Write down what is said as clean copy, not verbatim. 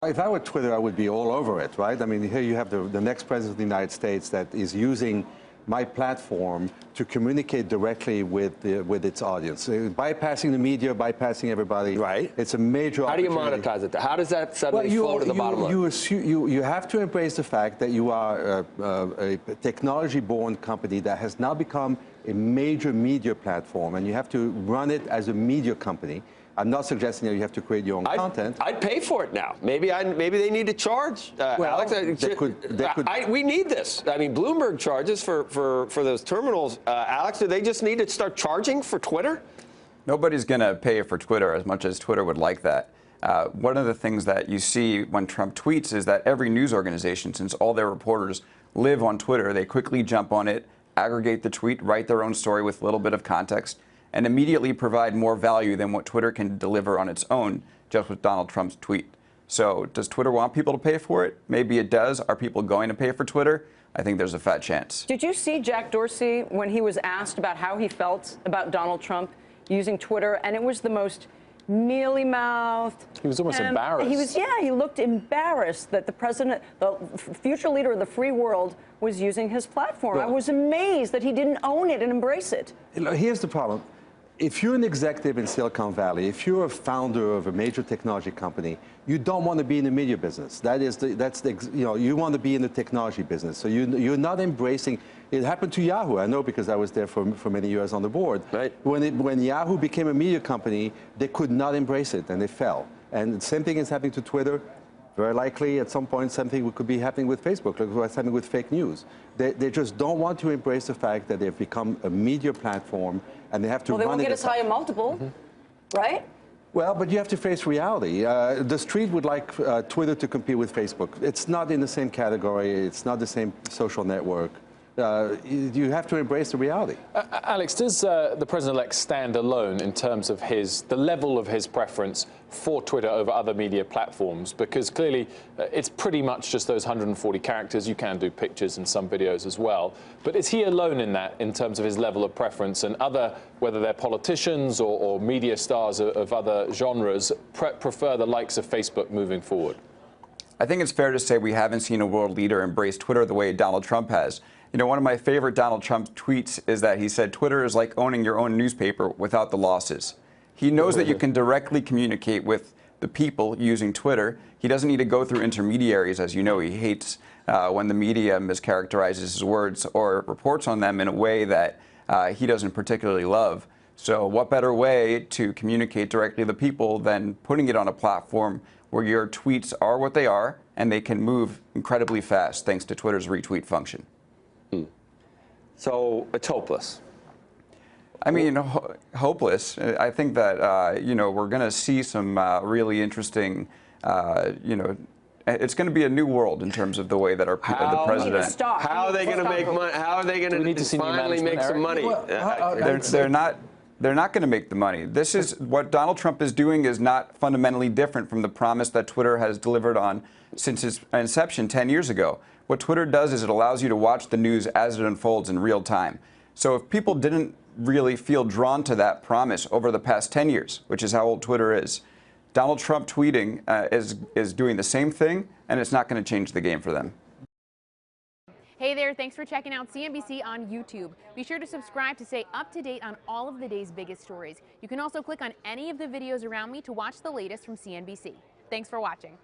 If I were Twitter, I would be all over it, right? I mean, here you have the next president of the United States that is using my platform to communicate directly with its audience, bypassing the media, bypassing everybody. Right. It's a major. How do you opportunity. monetize it? How does that suddenly flow to the bottom line? You have to embrace the fact that you are a technology-born company that has now become a major media platform, and you have to run it as a media company. I'm not suggesting that you have to create your own content. I'd pay for it now. Maybe they need to charge. Well, Alex, we need this. I mean, Bloomberg charges for those terminals. Alex, do they just need to start charging for Twitter? Nobody's going to pay for Twitter as much as Twitter would like that. One of the things that you see when Trump tweets is that every news organization, since all their reporters live on Twitter, they quickly jump on it, aggregate the tweet, write their own story with a little bit of context, and immediately provide more value than what Twitter can deliver on its own just with Donald Trump's tweet. So does Twitter want people to pay for it? Maybe it does. Are people going to pay for Twitter? I think there's a fat chance. Did you see Jack Dorsey when he was asked about how he felt about Donald Trump using Twitter? And it was the most mealy-mouthed. He was almost embarrassed. He looked embarrassed that the president, the future leader of the free world, was using his platform. Well, I was amazed that he didn't own it and embrace it. Here's the problem. If you're an executive in Silicon Valley, if you're a founder of a major technology company, you don't want to be in the media business. You want to be in the technology business. So you're not embracing. It happened to Yahoo. I know because I was there for many years on the board. Right. When Yahoo became a media company, they could not embrace it and they fell. And the same thing is happening to Twitter. Very likely, at some point, something could be happening with Facebook, like what's happening with fake news. They just don't want to embrace the fact that they've become a media platform, and they have to run it. Well, they won't get as high a multiple, right? Well, but you have to face reality. The street would like Twitter to compete with Facebook. It's not in the same category. It's not the same social network. You have to embrace the reality. Alex, does the president-elect stand alone in terms of the level of his preference for Twitter over other media platforms? Because clearly it's pretty much just those 140 characters. You can do pictures and some videos as well. But is he alone in that in terms of his level of preference, and other, whether they're politicians or media stars of other genres, prefer the likes of Facebook moving forward? I think it's fair to say we haven't seen a world leader embrace Twitter the way Donald Trump has. You know, one of my favorite Donald Trump tweets is that he said, Twitter is like owning your own newspaper without the losses. He knows that you can directly communicate with the people using Twitter. He doesn't need to go through intermediaries. As you know, he hates when the media mischaracterizes his words or reports on them in a way that he doesn't particularly love. So what better way to communicate directly to the people than putting it on a platform where your tweets are what they are and they can move incredibly fast thanks to Twitter's retweet function. So it's hopeless. I mean, hopeless. I think that, you know, we're going to see some really interesting, you know, it's going to be a new world in terms of the way that our the president. How are they going to make money? How are they going to finally make some money? They're not going to make the money. This is what Donald Trump is doing is not fundamentally different from the promise that Twitter has delivered on since its inception 10 years ago. What Twitter does is it allows you to watch the news as it unfolds in real time. So if people didn't really feel drawn to that promise over the past 10 years, which is how old Twitter is, Donald Trump tweeting is doing the same thing, and it's not going to change the game for them. Hey there, thanks for checking out CNBC on YouTube. Be sure to subscribe to stay up to date on all of the day's biggest stories. You can also click on any of the videos around me to watch the latest from CNBC. Thanks for watching.